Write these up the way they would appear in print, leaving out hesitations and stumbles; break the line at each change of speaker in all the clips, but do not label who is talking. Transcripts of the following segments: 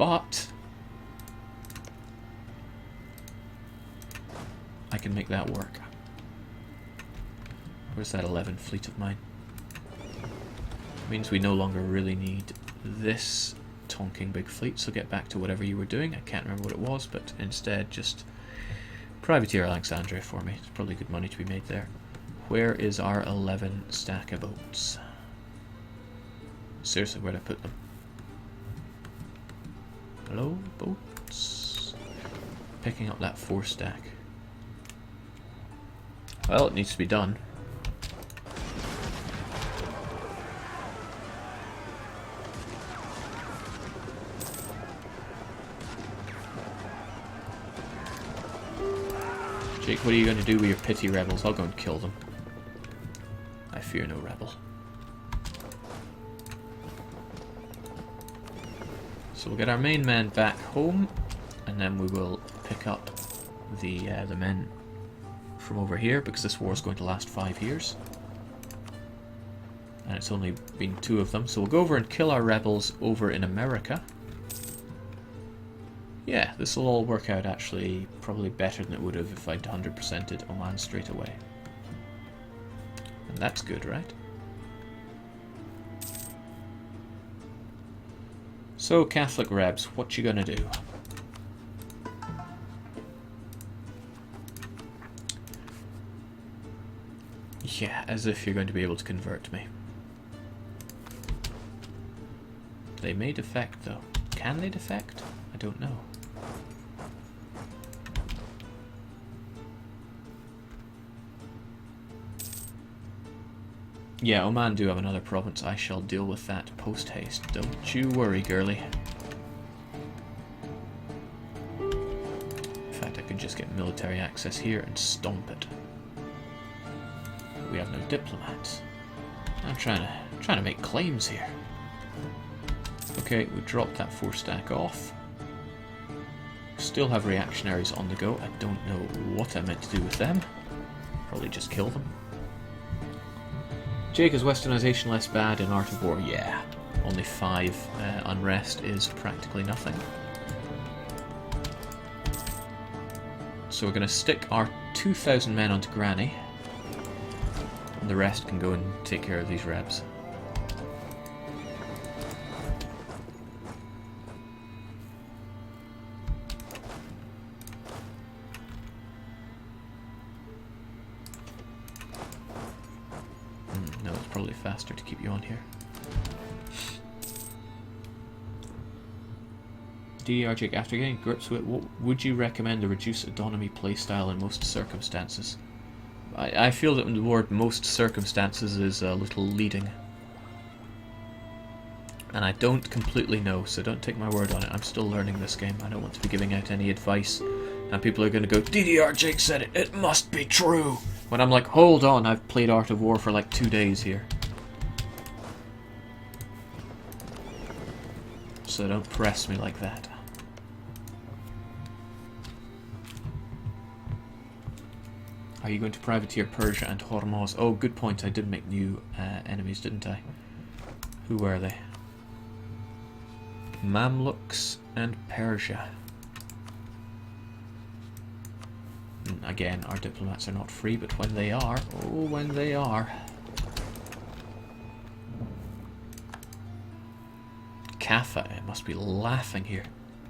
but I can make that work. Where's that 11 fleet of mine? Means we no longer really need this tonking big fleet, so get back to whatever you were doing. I can't remember what it was, but instead just privateer Alexandria for me. It's probably good money to be made there. Where is our 11 stack of boats? Seriously, where'd I put them? Hello, boats? Picking up that 4 stack. Well, it needs to be done. Jake, what are you going to do with your pity rebels? I'll go and kill them. I fear no rebel. So we'll get our main men back home, and then we will pick up the men from over here, because this war is going to last 5 years. And it's only been 2 of them, so we'll go over and kill our rebels over in America. Yeah, this will all work out actually probably better than it would have if I'd 100%ed Oman straight away. And that's good, right? So, Catholic Rebs, what you gonna do? Yeah, as if you're going to be able to convert me. They may defect though. Can they defect? I don't know. Yeah, Oman do have another province. I shall deal with that post-haste. Don't you worry, girly. In fact, I could just get military access here and stomp it. We have no diplomats. I'm trying to make claims here. Okay, we dropped that 4 stack off. Still have reactionaries on the go. I don't know what I meant to do with them. Probably just kill them. Jake, is westernization less bad in Art of War? Yeah. Only 5. Unrest is practically nothing. So we're going to stick our 2,000 men onto Granny. And the rest can go and take care of these rebs. No, it's probably faster to keep you on here. DDR Jake, after getting grips with it, what would you recommend a reduced autonomy playstyle in most circumstances? I feel that the word most circumstances is a little leading. And I don't completely know, so don't take my word on it. I'm still learning this game. I don't want to be giving out any advice. And people are going to go, DDR Jake said it, it must be true. When I'm like, hold on, I've played Art of War for like 2 days here. So don't press me like that. Are you going to privateer Persia and Hormuz? Oh, good point. I did make new enemies, didn't I? Who were they? Mamluks and Persia. Again, our diplomats are not free, but when they are, oh, when they are. Kaffa, it must be laughing here.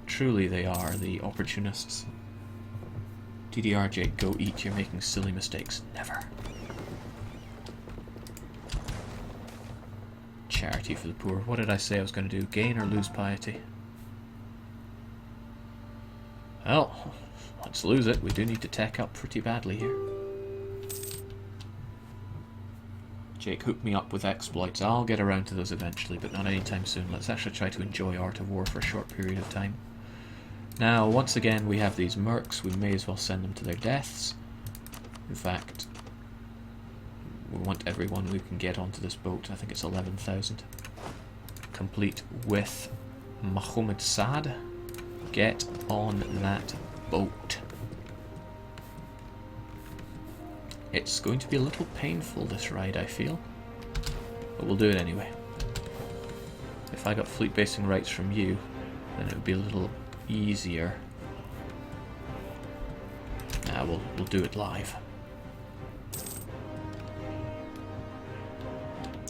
Truly they are, the opportunists. DDRJ, go eat, you're making silly mistakes. Never. Charity for the poor. What did I say I was going to do? Gain or lose piety? Well, let's lose it. We do need to tech up pretty badly here. Jake, hook me up with exploits. I'll get around to those eventually, but not anytime soon. Let's actually try to enjoy Art of War for a short period of time. Now, once again, we have these mercs. We may as well send them to their deaths. In fact, we want everyone we can get onto this boat. I think it's 11,000. Complete with Mohammed Saad. Get on that boat. It's going to be a little painful, this ride, I feel. But we'll do it anyway. If I got fleet basing rights from you, then it would be a little easier. Nah, we'll do it live.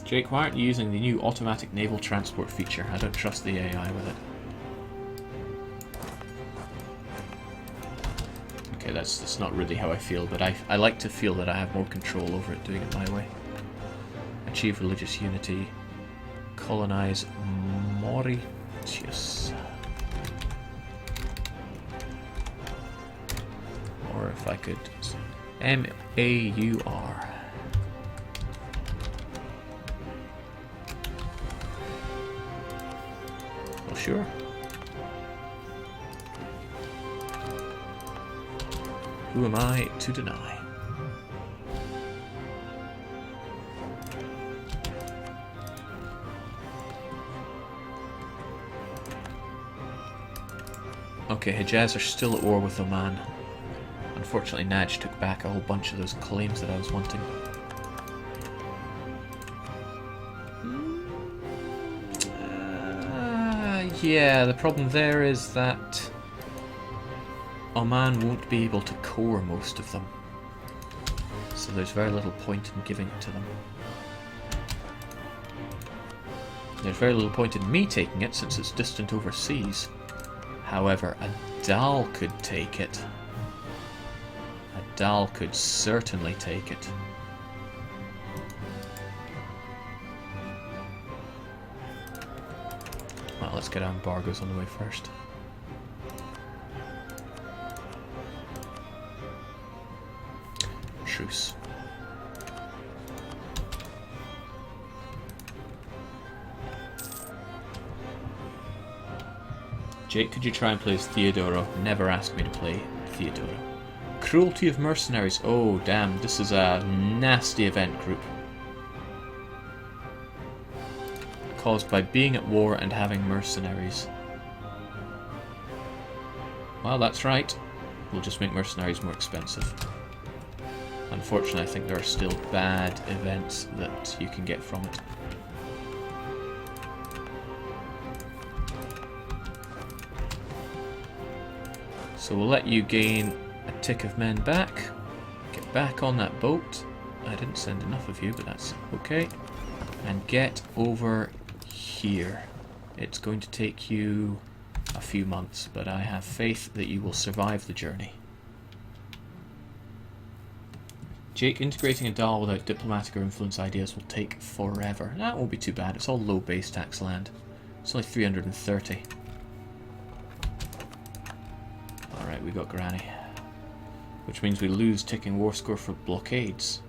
Jake, why aren't you using the new automatic naval transport feature? I don't trust the AI with it. Okay, that's not really how I feel, but I like to feel that I have more control over it doing it my way. Achieve religious unity. Colonize Mauritius. Or if I could... M-A-U-R. Well, sure. Who am I to deny? Okay, Hijaz are still at war with Oman. Unfortunately, Naj took back a whole bunch of those claims that I was wanting. Yeah, the problem there is that Oman won't be able to core most of them. So there's very little point in giving it to them. There's very little point in me taking it since it's distant overseas. However, Adal could take it. Adal could certainly take it. Well, let's get our embargoes on the way first. Truce. Jake, could you try and play as Theodoro? Never asked me to play Theodoro. Cruelty of mercenaries. Oh, damn. This is a nasty event group. Caused by being at war and having mercenaries. Well, that's right. We'll just make mercenaries more expensive. Unfortunately, I think there are still bad events that you can get from it. So we'll let you gain a tick of men back. Get back on that boat. I didn't send enough of you, but that's okay. And get over here. It's going to take you a few months, but I have faith that you will survive the journey. Jake, integrating a Dal without diplomatic or influence ideas will take forever. That won't be too bad. It's all low base tax land. It's only 330. Alright, we got Granny. Which means we lose ticking war score for blockades.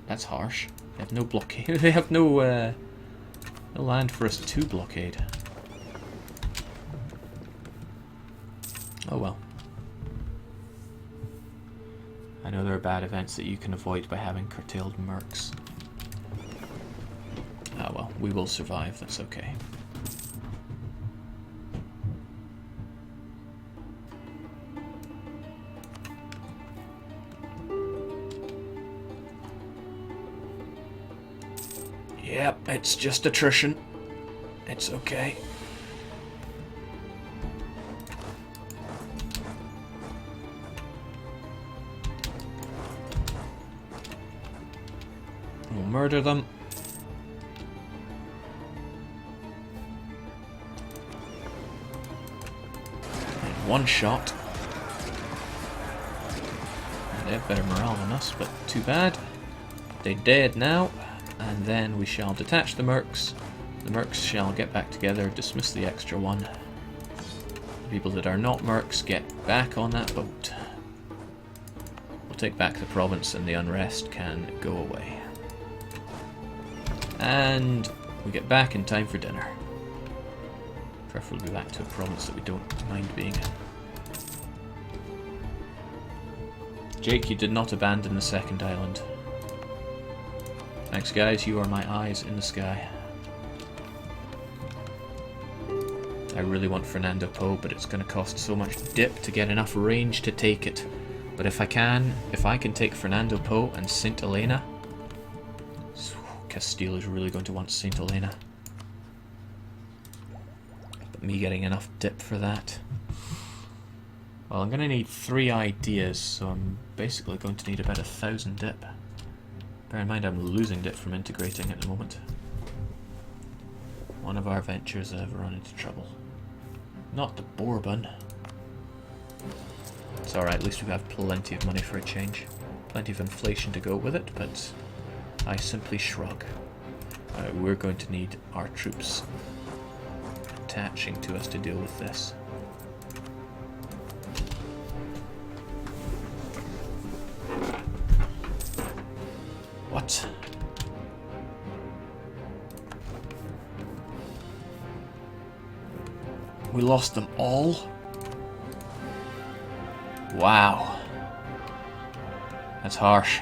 That's harsh. They have no blockade. They have no land for us to blockade. Oh well. I know there are bad events that you can avoid by having curtailed mercs. Ah well, we will survive, that's okay. Yep, it's just attrition. It's okay. We'll murder them. In one shot. They have better morale than us, but too bad. They're dead now. And then we shall detach the mercs. The mercs shall get back together, dismiss the extra one. The people that are not mercs get back on that boat. We'll take back the province and the unrest can go away. And we get back in time for dinner. Preferably back to a province that we don't mind being in. Jake, you did not abandon the second island. Thanks guys, you are my eyes in the sky. I really want Fernando Po, but it's going to cost so much dip to get enough range to take it. But if I can take Fernando Po and Saint Helena, Castile is really going to want Saint Helena. me getting enough dip for that. Well, I'm going to need 3 ideas, so I'm basically going to need about 1,000 dip. Bear in mind I'm losing dip from integrating at the moment. One of our ventures have run into trouble. Not the Bourbon. It's alright, at least we have plenty of money for a change. Plenty of inflation to go with it, but I simply shrug. We're going to need our troops attaching to us to deal with this. What? We lost them all? Wow. That's harsh.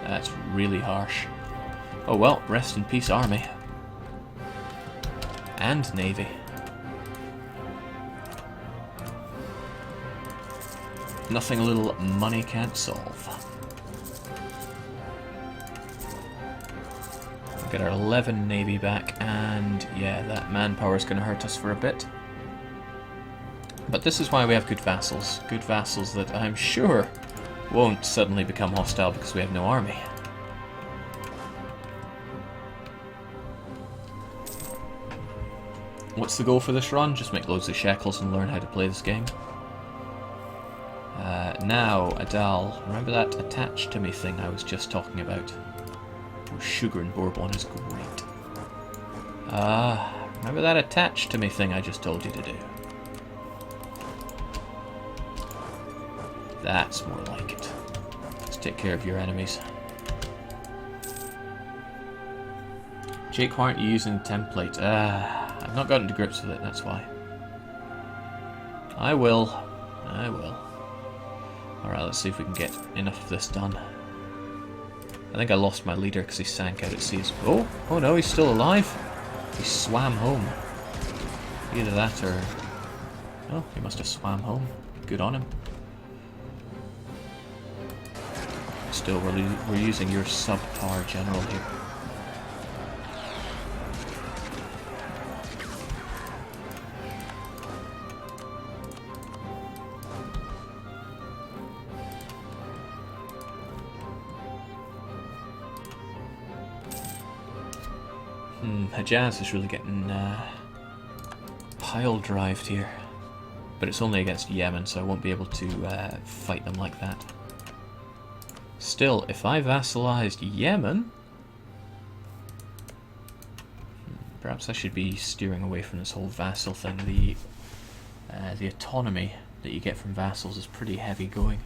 That's really harsh. Oh well, rest in peace, Army. And Navy. Nothing a little money can't solve. We'll get our 11 Navy back, and yeah, that manpower is going to hurt us for a bit. But this is why we have good vassals. Good vassals that I'm sure won't suddenly become hostile because we have no army. What's the goal for this run? Just make loads of shekels and learn how to play this game. Now, Adal, remember that attached to me thing I was just talking about? Oh, sugar and Bourbon is great. Remember that attached to me thing I just told you to do? That's more like it. Let's take care of your enemies. Jake, why aren't you using template? I've not gotten to grips with it, that's why. I will. Alright, let's see if we can get enough of this done. I think I lost my leader because he sank out at sea. Oh no, he's still alive. He swam home. Either that or... Oh, he must have swam home. Good on him. Still, we're using your subpar general here. Hijaz is really getting pile-drived here. But it's only against Yemen, so I won't be able to fight them like that. Still, if I vassalized Yemen... perhaps I should be steering away from this whole vassal thing. The autonomy that you get from vassals is pretty heavy going.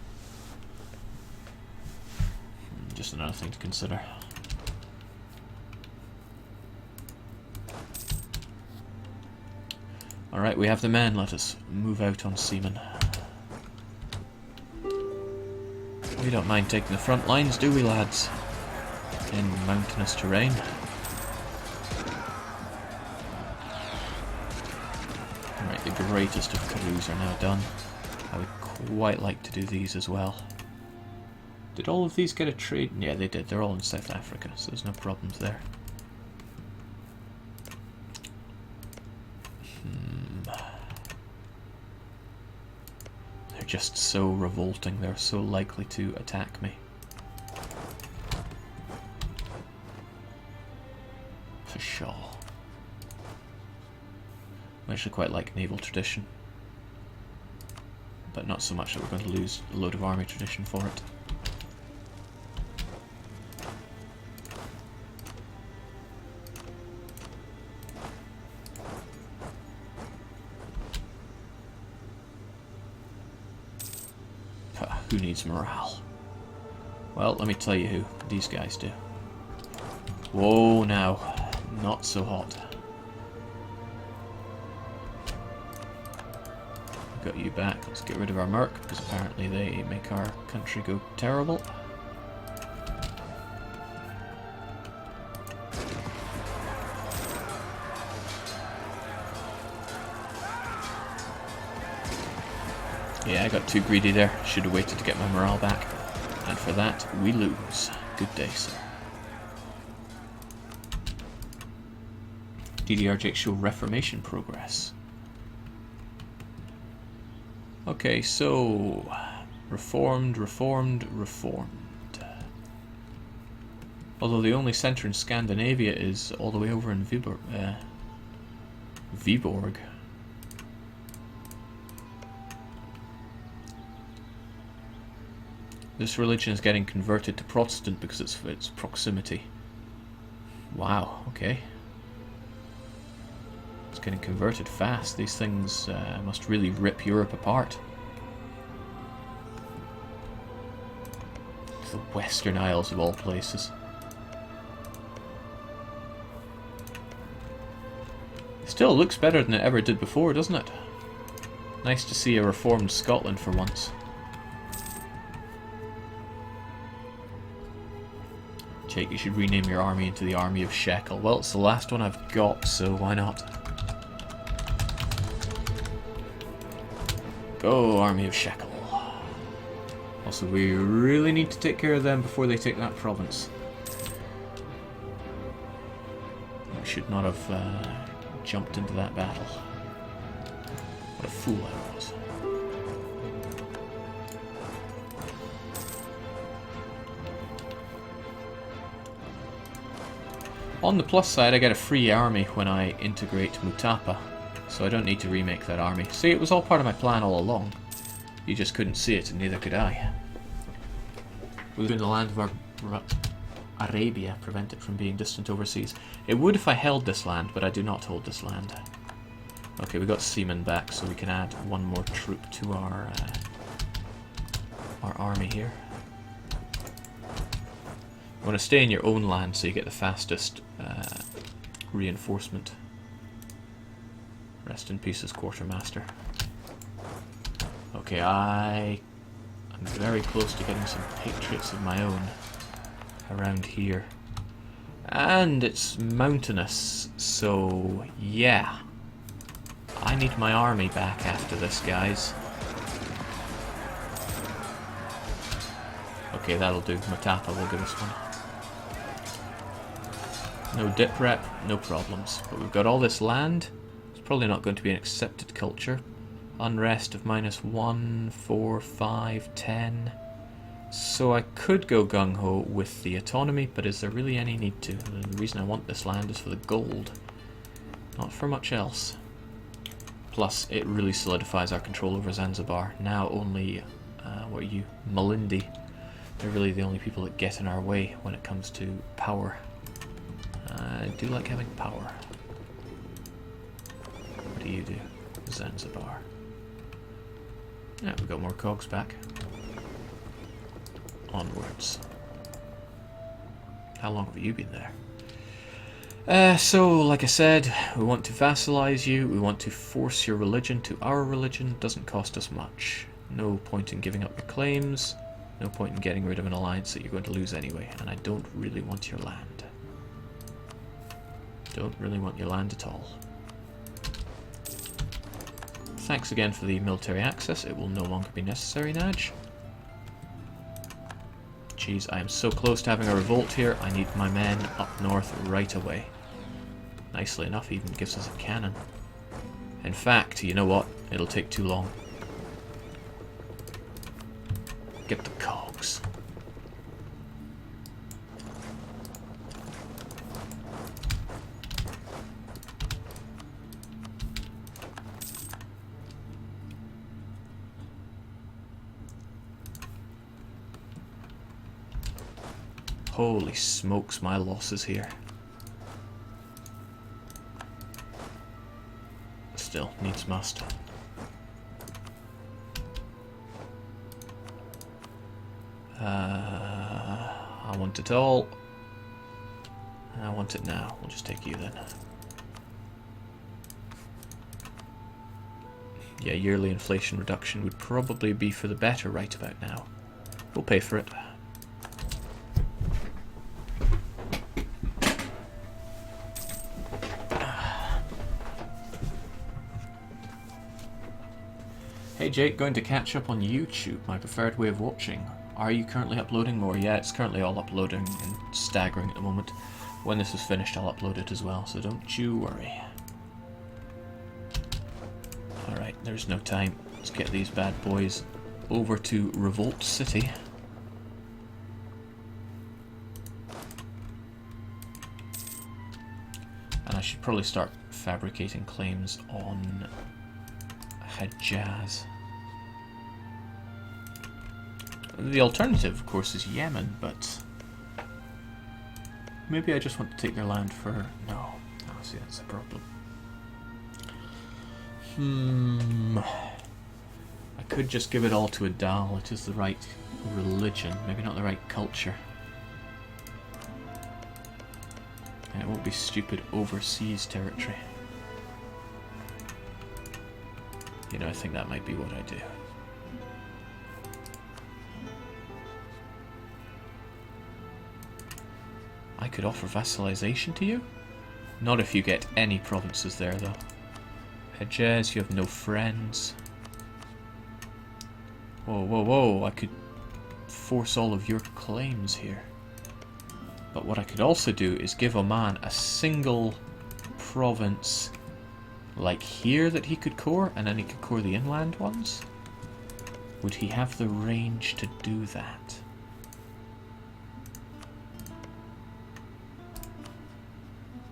Just another thing to consider. Alright, we have the men. Let us move out on seamen. We don't mind taking the front lines, do we, lads? In mountainous terrain. Alright, the greatest of canoes are now done. I would quite like to do these as well. Did all of these get a trade? Yeah, they did. They're all in South Africa, so there's no problems there. They're just so revolting. They're so likely to attack me. For sure. I actually quite like naval tradition. But not so much that we're going to lose a load of army tradition for it. Who needs morale? Well, let me tell you who. These guys do. Whoa, now. Not so hot. Got you back. Let's get rid of our merc, because apparently they make our country go terrible. Yeah, I got too greedy there. Should have waited to get my morale back. And for that, we lose. Good day, sir. TDR Jake show Reformation progress. Okay, so reformed. Although the only centre in Scandinavia is all the way over in Viborg. This religion is getting converted to Protestant because of its proximity. Wow, okay. It's getting converted fast. These things must really rip Europe apart. The Western Isles of all places. It still looks better than it ever did before, doesn't it? Nice to see a reformed Scotland for once. Jake, you should rename your army into the Army of Shekel. Well, it's the last one I've got, so why not? Go, Army of Shekel. Also, we really need to take care of them before they take that province. I should not have jumped into that battle. What a fool I was. On the plus side, I get a free army when I integrate Mutapa, so I don't need to remake that army. See, it was all part of my plan all along. You just couldn't see it, and neither could I. Within the land of Arabia, prevent it from being distant overseas. It would if I held this land, but I do not hold this land. Okay, we got seamen back, so we can add one more troop to our army here. You want to stay in your own land so you get the fastest reinforcement. Rest in peace as quartermaster. Okay, I'm very close to getting some patriots of my own around here. And it's mountainous, so yeah. I need my army back after this, guys. Okay, that'll do. Mutapa will give us one. No dip rep, no problems. But we've got all this land. It's probably not going to be an accepted culture. Unrest of -1, 4, 5, 10. So I could go gung-ho with the autonomy, but is there really any need to? The reason I want this land is for the gold. Not for much else. Plus, it really solidifies our control over Zanzibar. Now only, what are you? Malindi. They're really the only people that get in our way when it comes to power. I do like having power. What do you do? Zanzibar. Yeah, we've got more cogs back. Onwards. How long have you been there? So, like I said, we want to vassalize you, we want to force your religion to our religion. Doesn't cost us much. No point in giving up your claims. No point in getting rid of an alliance that you're going to lose anyway. And I don't really want your land. Don't really want your land at all. Thanks again for the military access. It will no longer be necessary, Naj. Jeez, I am so close to having a revolt here. I need my men up north right away. Nicely enough, he even gives us a cannon. In fact, you know what? It'll take too long. Get the cogs. Holy smokes, my losses here. Still, needs must. I want it all. I want it now. We'll just take you then. Yeah, yearly inflation reduction would probably be for the better right about now. We'll pay for it. Hey Jake, going to catch up on YouTube, my preferred way of watching. Are you currently uploading more? Yeah, it's currently all uploading and staggering at the moment. When this is finished, I'll upload it as well, so don't you worry. there's no time. Let's get these bad boys over to Revolt City. And I should probably start fabricating claims on Hejaz. The alternative, of course, is Yemen, but maybe I just want to take their land for... No, see, that's the problem. I could just give it all to Adal. It is the right religion, maybe not the right culture. And it won't be stupid overseas territory. You know, I think that might be what I do. I could offer vassalization to you? Not if you get any provinces there, though. Hejaz, you have no friends. Whoa, whoa, whoa, I could force all of your claims here. But what I could also do is give Oman a single province like here that he could core, and then he could core the inland ones. Would he have the range to do that?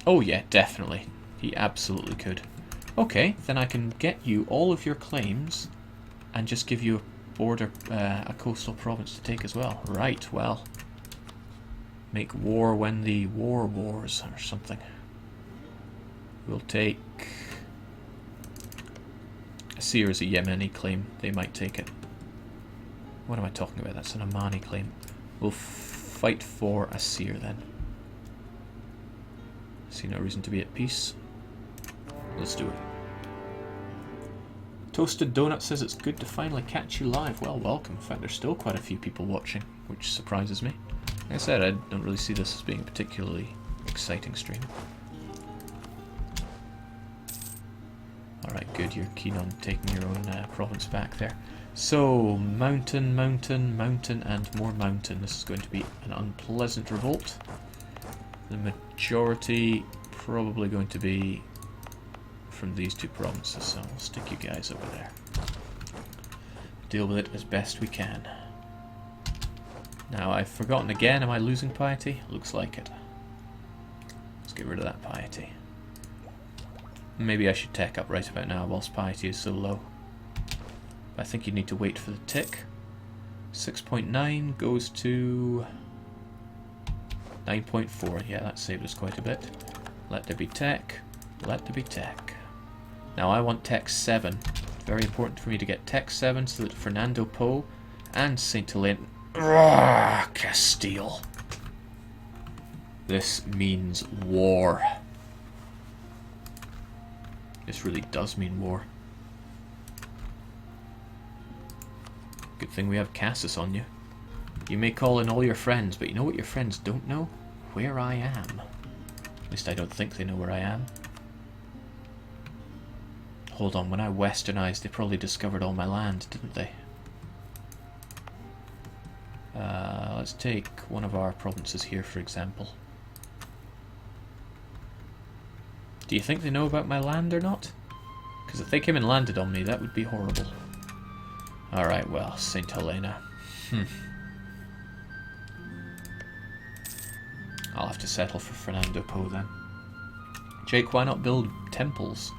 Oh yeah, definitely. He absolutely could. Okay, then I can get you all of your claims and just give you a border, a coastal province to take as well. Right, well. Make war when the war wars or something. We'll take... Asir is a Yemeni claim. They might take it. What am I talking about? That's an Omani claim. We'll fight for Asir then. See no reason to be at peace. Let's do it. Toasted Donut says it's good to finally catch you live. Well, welcome. In fact, there's still quite a few people watching, which surprises me. Like I said, I don't really see this as being a particularly exciting stream. Alright, good. You're keen on taking your own province back there. So, mountain, mountain, mountain, and more mountain. This is going to be an unpleasant revolt. The majority probably going to be from these two provinces, so I'll stick you guys over there. Deal with it as best we can. Now, I've forgotten again, am I losing piety? Looks like it. Let's get rid of that piety. Maybe I should tech up right about now whilst piety is so low. But I think you need to wait for the tick. 6.9 goes to 9.4. Yeah, that saved us quite a bit. Let there be tech. Let there be tech. Now I want tech 7. Very important for me to get tech 7 so that Fernando Po and Saint Helena... Castile. This means war. This really does mean war. Good thing we have Cassis on you. You may call in all your friends, but you know what your friends don't know? Where I am. At least I don't think they know where I am. Hold on, when I westernized, they probably discovered all my land, didn't they? Let's take one of our provinces here, for example. Do you think they know about my land or not? Because if they came and landed on me, that would be horrible. Alright, well, St. Helena. I'll have to settle for Fernando Po then. Jake, why not build temples?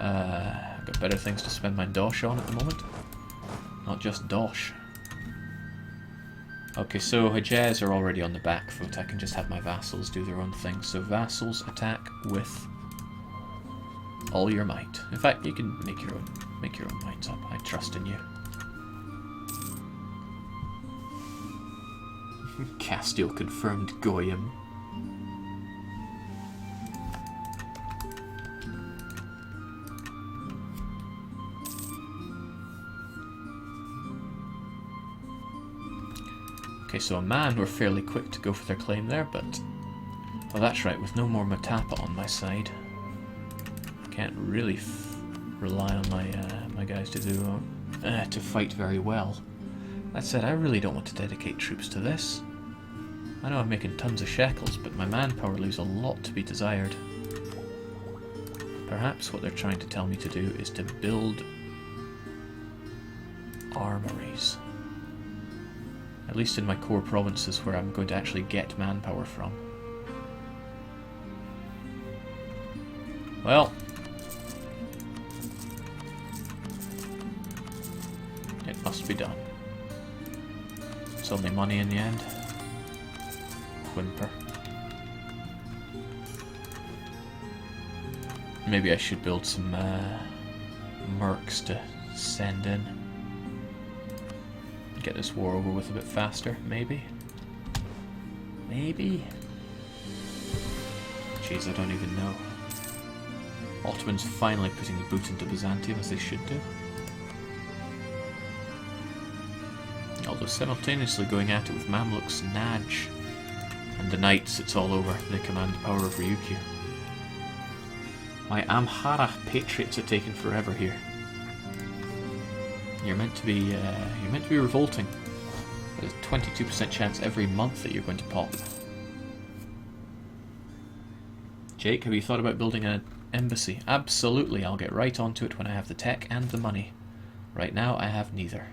I've got better things to spend my dosh on at the moment. Not just dosh. Okay, so Hejaz are already on the back foot. I can just have my vassals do their own thing. So vassals attack with all your might. In fact, you can make your own minds up. I trust in you. Castile confirmed Goyim. Okay, so Oman were fairly quick to go for their claim there, but... Oh, that's right, with no more Matapa on my side. Can't really rely on my guys to do to fight very well. That said, I really don't want to dedicate troops to this. I know I'm making tons of shekels, but my manpower leaves a lot to be desired. Perhaps what they're trying to tell me to do is to build armories. At least in my core provinces where I'm going to actually get manpower from. Well, it must be done. It's only money in the end. Whimper. Maybe I should build some mercs to send in. Get this war over with a bit faster, maybe? Maybe? Jeez, I don't even know. Ottomans finally putting the boot into Byzantium as they should do. Although simultaneously going at it with Mamluks, Naj, and the Knights, it's all over. They command the power of Ryukyu. My Amhara patriots are taking forever here. You're meant to be revolting. There's a 22% chance every month that you're going to pop. Jake, have you thought about building an embassy? Absolutely, I'll get right onto it when I have the tech and the money. Right now, I have neither.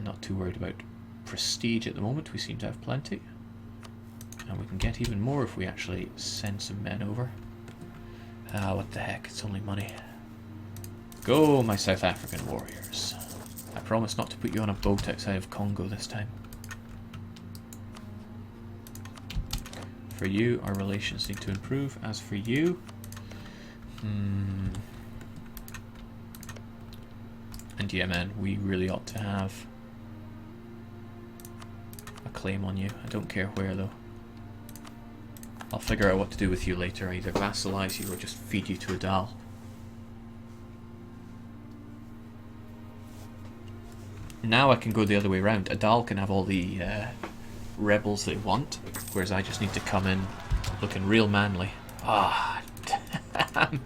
Not too worried about prestige at the moment. We seem to have plenty. And we can get even more if we actually send some men over. Ah, what the heck, it's only money. Go, my South African warriors. I promise not to put you on a boat outside of Congo this time. For you, our relations need to improve. As for you... And yeah, man, we really ought to have a claim on you. I don't care where, though. I'll figure out what to do with you later. I either vassalize you or just feed you to Adal. Now I can go the other way around. Adal can have all the rebels they want, whereas I just need to come in looking real manly. Ah, damn.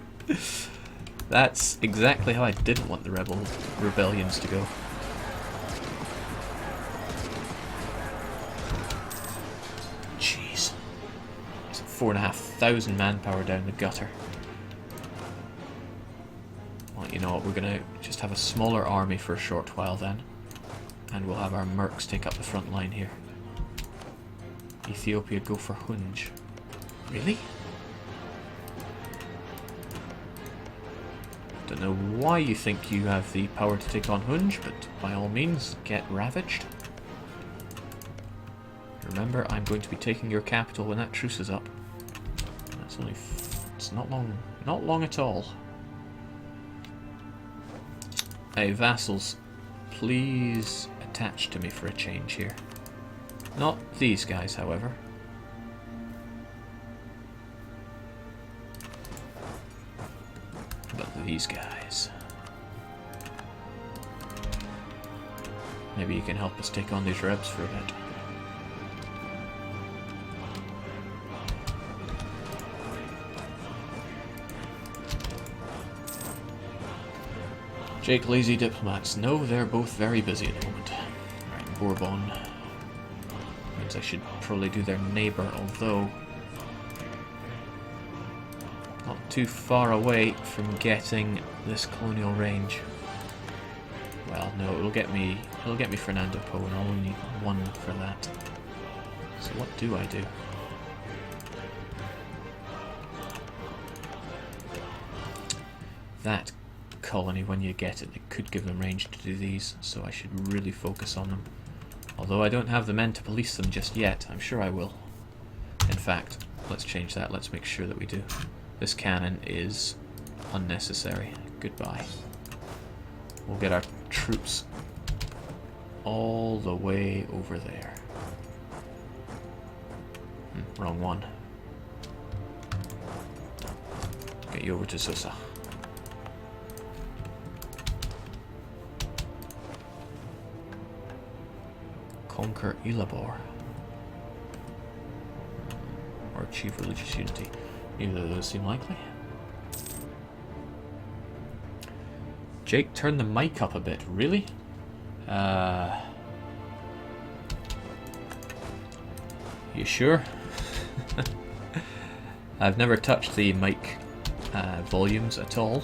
That's exactly how I didn't want the rebellions to go. Jeez. It's 4,500 manpower down the gutter. Well, you know what, we're gonna just have a smaller army for a short while then. And we'll have our mercs take up the front line here. Ethiopia go for Hunj. Really? Don't know why you think you have the power to take on Hunj, but by all means, get ravaged. Remember, I'm going to be taking your capital when that truce is up. That's only... it's not long at all. Hey, vassals, please attach to me for a change here. Not these guys, however. But these guys. Maybe you can help us take on these rebs for a bit. Jake, lazy diplomats. No, they're both very busy at the moment. Right, Bourbon. Means I should probably do their neighbour, although... not too far away from getting this colonial range. Well, no, it'll get me Fernando Po, and I'll only need one for that. So what do I do? That colony, when you get it, it could give them range to do these, so I should really focus on them. Although I don't have the men to police them just yet, I'm sure I will. In fact, let's change that, let's make sure that we do. This cannon is unnecessary. Goodbye. We'll get our troops all the way over there. Wrong one. Get you over to Susa. Conquer Elabor. Or achieve religious unity. Neither of those seem likely. Jake, turn the mic up a bit. Really? You sure? I've never touched the mic volumes at all.